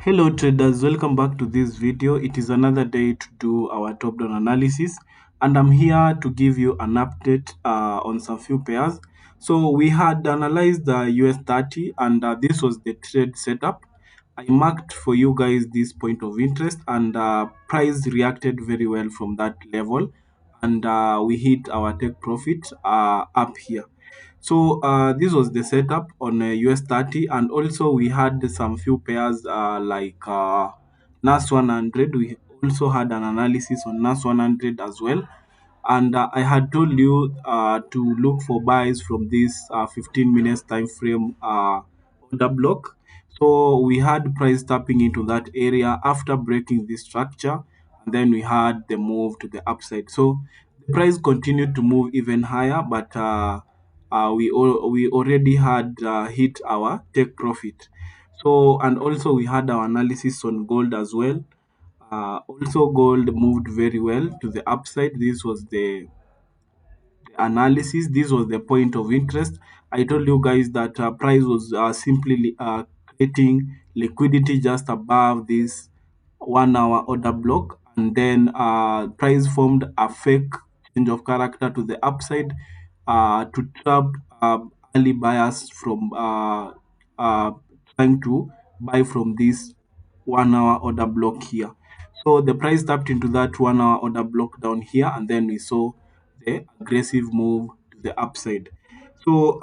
Hello traders, welcome back to this video. It is another day to do our top down analysis, and I'm here to give you an update on some few pairs. So we had analyzed the US 30, and this was the trade setup. I marked for you guys this point of interest, and price reacted very well from that level, and we hit our take profit up here. So this was the setup on US 30, and also we had some few pairs like NAS 100. We also had an analysis on NAS 100 as well. And I had told you to look for buys from this 15 minutes time frame order block. So we had price tapping into that area after breaking this structure, and then we had the move to the upside. So the price continued to move even higher, but we already had hit our take profit. So, and also we had our analysis on gold as well. Also, gold moved very well to the upside. This was the analysis. This was the point of interest. I told you guys that price was simply creating liquidity just above this 1 hour order block, and then price formed a fake change of character to the upside to trap early buyers from uh, trying to buy from this 1 hour order block here. So the price tapped into that 1 hour order block down here, and then we saw the aggressive move to the upside. So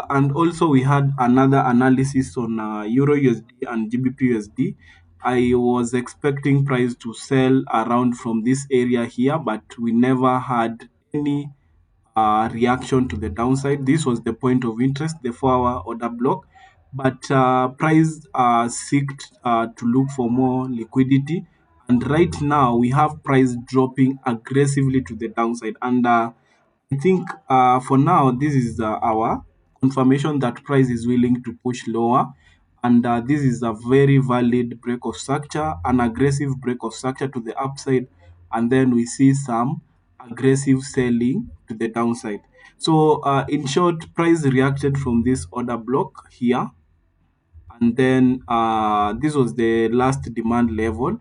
and also we had another analysis on Euro USD and GBP USD. I was expecting price to sell around from this area here, but we never had any reaction to the downside. This was the point of interest, the 4 hour order block. But price seeked to look for more liquidity. And right now, we have price dropping aggressively to the downside. And I think for now, this is our confirmation that price is willing to push lower. And this is a very valid break of structure, an aggressive break of structure to the upside. And then we see some aggressive selling to the downside. So, in short, price reacted from this order block here, and then this was the last demand level.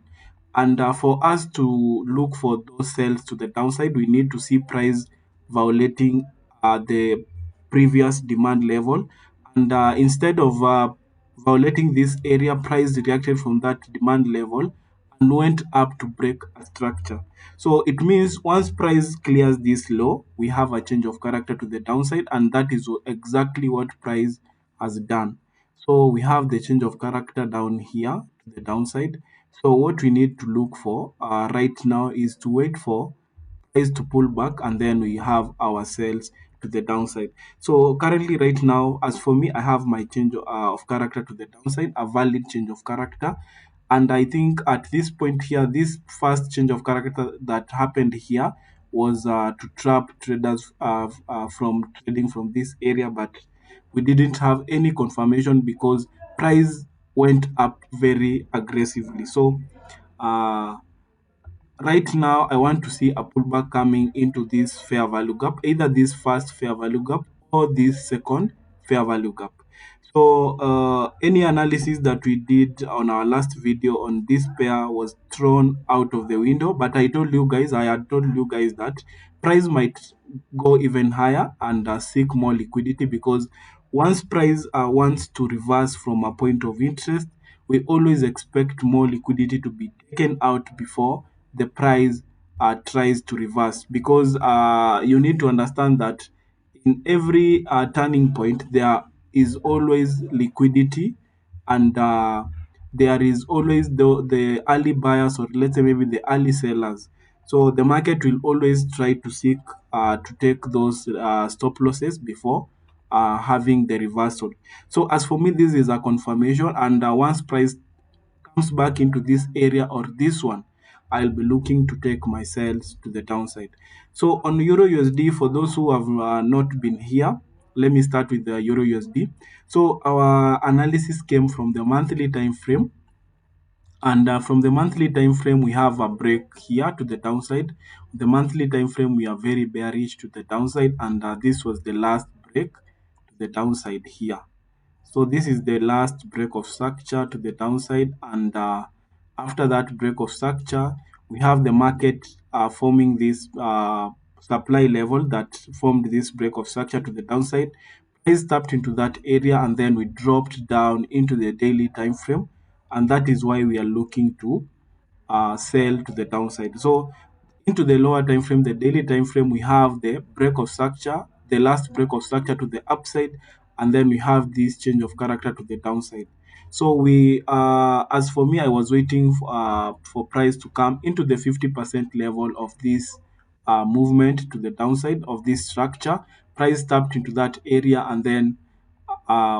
And for us to look for those sales to the downside, we need to see price violating the previous demand level. And instead of violating this area, price reacted from that demand level and went up to break a structure. So it means once price clears this low, we have a change of character to the downside, and that is exactly what price has done. So we have the change of character down here to the downside. So what we need to look for right now is to wait for price to pull back, and then we have our sales to the downside. So currently right now, as for me, I have my change of character to the downside, a valid change of character. And I think at this point here, this first change of character that happened here was to trap traders from trading from this area, but we didn't have any confirmation because price went up very aggressively. So uh, right now, I want to see a pullback coming into this fair value gap, either this first fair value gap or this second fair value gap. So, any analysis that we did on our last video on this pair was thrown out of the window. But I had told you guys that price might go even higher and seek more liquidity, because once price wants to reverse from a point of interest, we always expect more liquidity to be taken out before the price tries to reverse, because you need to understand that in every turning point there is always liquidity, and there is always the early buyers, or let's say maybe the early sellers. So the market will always try to seek to take those stop losses before having the reversal. So as for me, this is a confirmation, and once price comes back into this area or this one, I'll be looking to take my sales to the downside. So on Euro USD, for those who have not been here, let me start with the Euro USD. So our analysis came from the monthly time frame, and from the monthly time frame, we have a break here to the downside. The monthly time frame, we are very bearish to the downside, and this was the last break to the downside here. So this is the last break of structure to the downside, and after that break of structure, we have the market forming this supply level that formed this break of structure to the downside. Price tapped into that area, and then we dropped down into the daily time frame, and that is why we are looking to sell to the downside. So into the lower time frame, the daily time frame, we have the break of structure, the last break of structure to the upside, and then we have this change of character to the downside. So as for me, I was waiting for price to come into the 50% level of this movement to the downside of this structure. Price tapped into that area, and then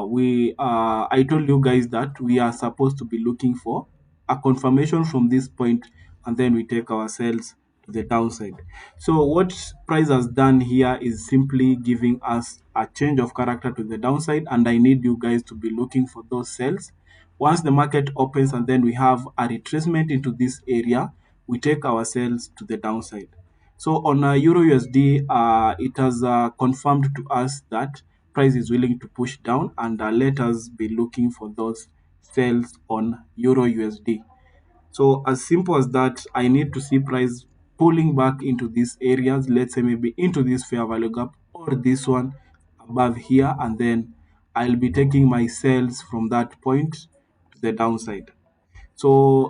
we I told you guys that we are supposed to be looking for a confirmation from this point, and then we take ourselves to the downside. So what price has done here is simply giving us a change of character to the downside, and I need you guys to be looking for those sales. Once the market opens and then we have a retracement into this area, we take ourselves to the downside. So on Euro USD, it has confirmed to us that price is willing to push down, and let us be looking for those sells on Euro USD. So as simple as that, I need to see price pulling back into these areas, let's say maybe into this fair value gap or this one above here, and then I'll be taking my sales from that point to the downside. So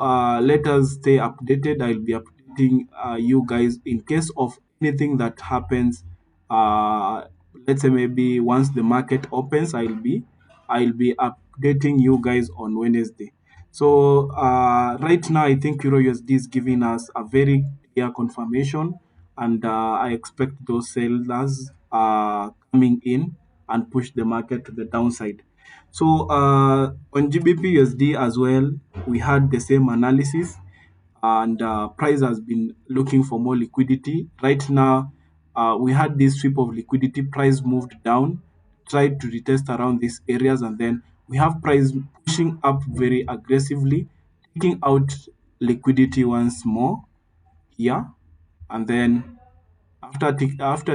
let us stay updated. I'll be updating you guys in case of anything that happens. Uh, let's say maybe once the market opens, I'll be updating you guys on Wednesday. So right now, I think Euro USD is giving us a very clear confirmation, and I expect those sellers coming in and push the market to the downside. So on GBP USD as well, we had the same analysis, and price has been looking for more liquidity. Right now, we had this sweep of liquidity. Price moved down, tried to retest around these areas, and then we have price pushing up very aggressively, taking out liquidity once more here, and then after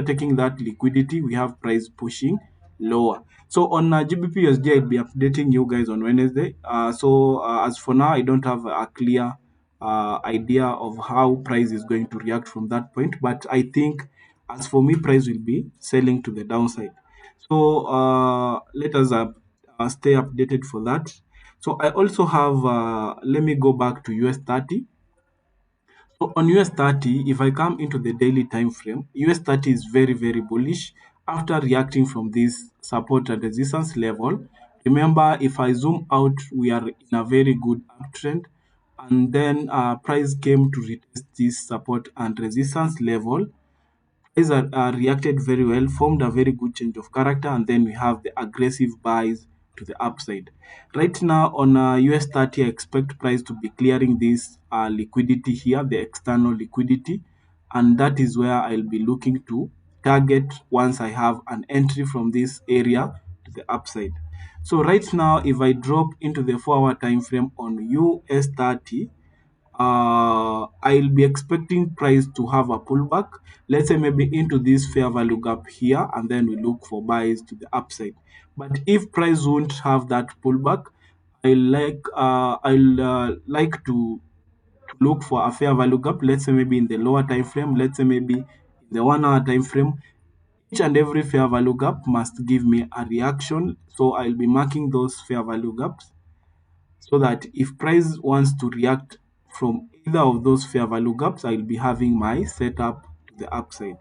taking that liquidity, we have price pushing lower. So on GBP USD, I'll be updating you guys on Wednesday. As for now, I don't have a clear idea of how price is going to react from that point. But I think, as for me, price will be selling to the downside. So let us stay updated for that. So I also have, let me go back to US 30. So on US 30, if I come into the daily time frame, US 30 is very, very bullish after reacting from this support and resistance level. Remember, if I zoom out, we are in a very good uptrend. And then price came to retest this support and resistance level. Price reacted very well, formed a very good change of character, and then we have the aggressive buys to the upside. Right now on US 30, I expect price to be clearing this liquidity here, the external liquidity, and that is where I'll be looking to target once I have an entry from this area to the upside. So right now, if I drop into the 4-hour time frame on US 30, I'll be expecting price to have a pullback, let's say maybe into this fair value gap here, and then we look for buys to the upside. But if price won't have that pullback, I'll like to look for a fair value gap, let's say maybe in the lower time frame, let's say maybe in the 1 hour time frame. Each and every fair value gap must give me a reaction, so I'll be marking those fair value gaps so that if price wants to react from either of those fair value gaps, I'll be having my setup to the upside.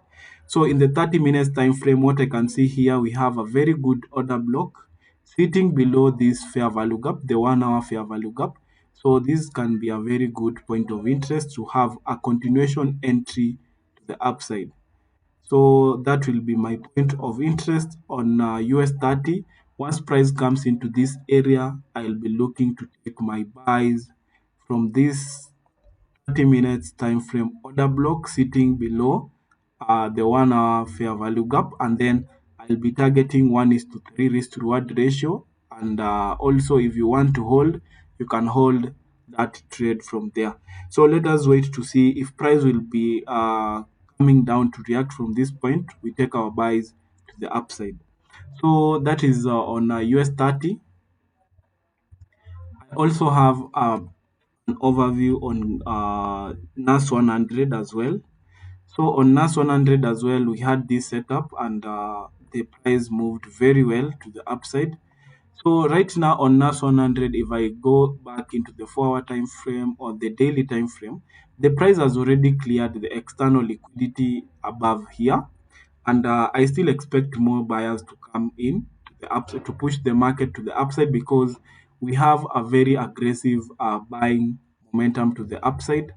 So in the 30 minutes time frame, what I can see here, we have a very good order block sitting below this fair value gap, the 1 hour fair value gap. So this can be a very good point of interest to have a continuation entry to the upside. So that will be my point of interest on US 30. Once price comes into this area, I'll be looking to take my buys from this 30 minutes time frame order block sitting below the 1 hour fair value gap, and then I'll be targeting 1 is to 3 risk to reward ratio, and also if you want to hold, you can hold that trade from there. So let us wait to see if price will be coming down to react from this point. We take our buys to the upside. So that is on US 30. Also have an overview on NAS 100 as well. So on NAS 100 as well, we had this setup and the price moved very well to the upside. So right now on NAS 100, if I go back into the 4 hour time frame or the daily time frame, the price has already cleared the external liquidity above here, and I still expect more buyers to come in to the upside to push the market to the upside because we have a very aggressive buying momentum to the upside.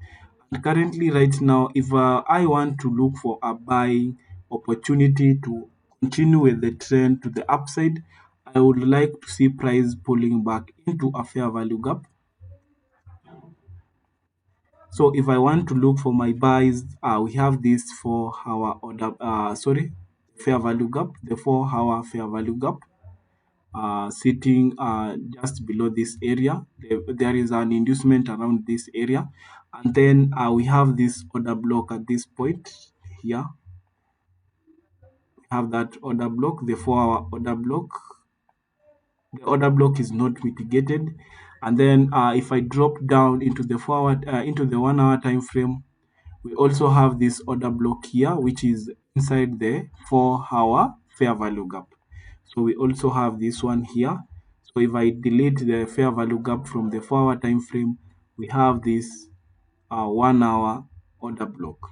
And currently, right now, if I want to look for a buying opportunity to continue with the trend to the upside, I would like to see price pulling back into a fair value gap. So if I want to look for my buys, we have this 4 hour order, fair value gap, the 4 hour fair value gap, sitting just below this area. There is an inducement around this area. And then we have this order block at this point here. We have that order block, the 4 hour order block. The order block is not mitigated. And then if I drop down into the into the 1 hour time frame, we also have this order block here, which is inside the 4 hour fair value gap. So we also have this one here. So if I delete the fair value gap from the 4 hour time frame, we have this 1 hour order block.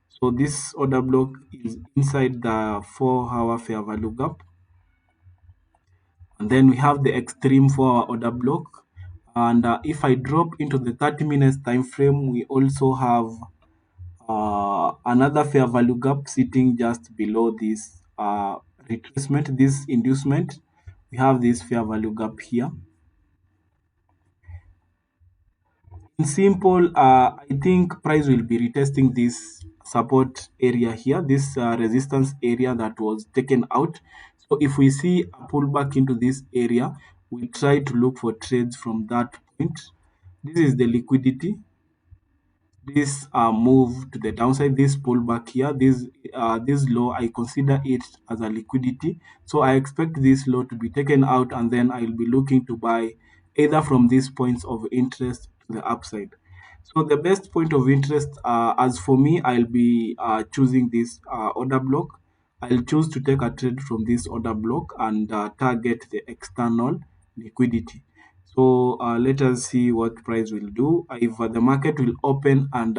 So this order block is inside the 4 hour fair value gap. And then we have the extreme 4 hour order block. And if I drop into the 30 minutes time frame, we also have another fair value gap sitting just below this retracement, this inducement. We have this fair value gap here. In simple, I think price will be retesting this support area here, this resistance area that was taken out. So if we see a pullback into this area, we try to look for trades from that point. This is the liquidity. This move to the downside, this pullback here, this low, I consider it as a liquidity. So I expect this low to be taken out, and then I'll be looking to buy either from these points of interest to the upside. So the best point of interest, as for me, I'll be choosing this order block. I'll choose to take a trade from this order block and target the external liquidity. So let us see what price will do. If the market will open and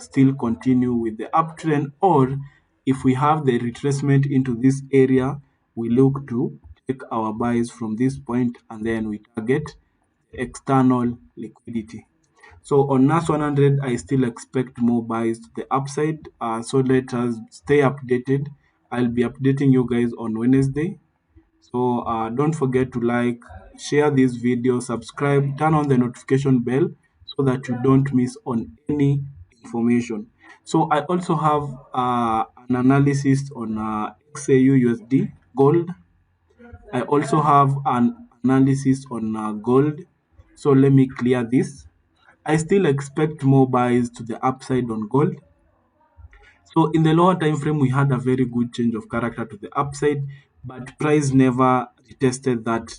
still continue with the uptrend, or if we have the retracement into this area, we look to take our buys from this point and then we target external liquidity. So on NAS 100, I still expect more buys to the upside. So let us stay updated. I'll be updating you guys on Wednesday. So don't forget to like, share this video, subscribe, turn on the notification bell so that you don't miss on any information. So I also have an analysis on XAU USD gold. I also have an analysis on gold. So let me clear this. I still expect more buys to the upside on gold. So in the lower time frame, we had a very good change of character to the upside, but price never retested that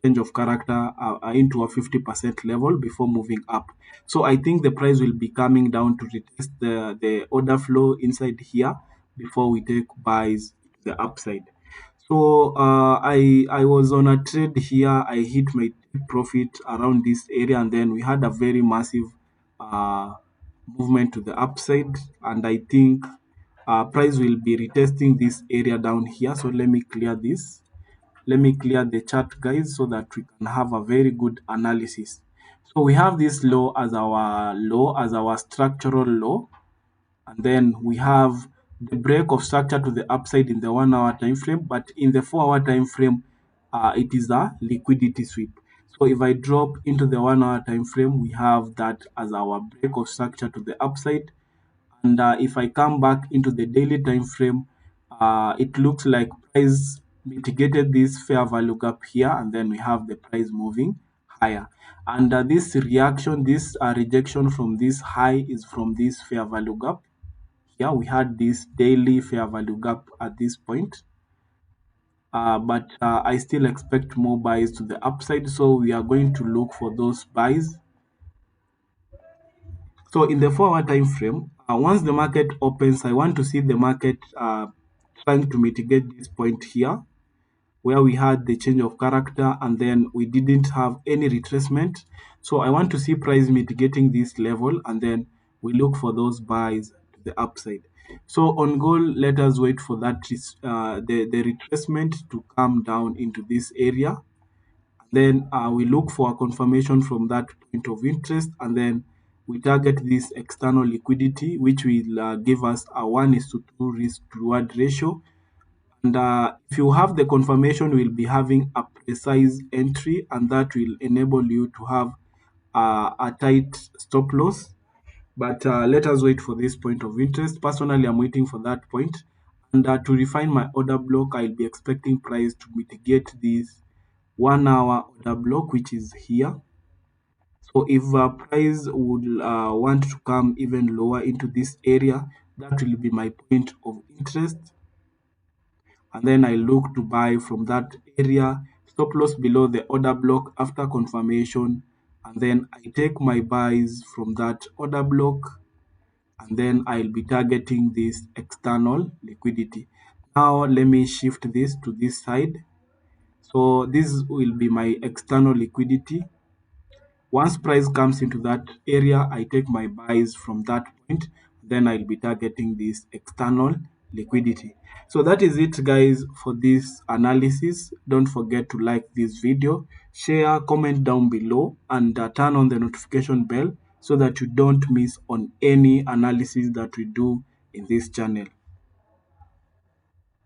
change of character into a 50% level before moving up. So I think the price will be coming down to retest the order flow inside here before we take buys to the upside. So I was on a trade here. I hit my take profit around this area, and then we had a very massive uh, movement to the upside. And I think price will be retesting this area down here. So let me clear this. Let me clear the chart, guys, so that we can have a very good analysis. So we have this low as our structural low, and then we have the break of structure to the upside in the 1 hour time frame, but in the 4 hour time frame, it is a liquidity sweep. So if I drop into the 1 hour time frame, we have that as our break of structure to the upside. And if I come back into the daily time frame, it looks like price mitigated this fair value gap here, and then we have the price moving higher. And this reaction, this rejection from this high is from this fair value gap. Here we had this daily fair value gap at this point. but I still expect more buys to the upside. So we are going to look for those buys. So in the 4 hour time frame, once the market opens, I want to see the market trying to mitigate this point here, where we had the change of character and then we didn't have any retracement. So I want to see price mitigating this level and then we look for those buys to the upside. So on gold, let us wait for the retracement to come down into this area. Then we look for a confirmation from that point of interest, and then we target this external liquidity, which will give us a 1:2 risk to reward ratio. And if you have the confirmation, we'll be having a precise entry, and that will enable you to have a tight stop loss. But let us wait for this point of interest. Personally, I'm waiting for that point. And to refine my order block, I'll be expecting price to mitigate this 1 hour order block, which is here. So if price would want to come even lower into this area, that will be my point of interest. And then I look to buy from that area, stop loss below the order block after confirmation, and then I take my buys from that order block, and then I'll be targeting this external liquidity. Now let me shift this to this side. So this will be my external liquidity. Once price comes into that area, I take my buys from that point. Then I'll be targeting this external liquidity. So that is it, guys, for this analysis. Don't forget to like this video, share, comment down below, and turn on the notification bell so that you don't miss on any analysis that we do in this channel.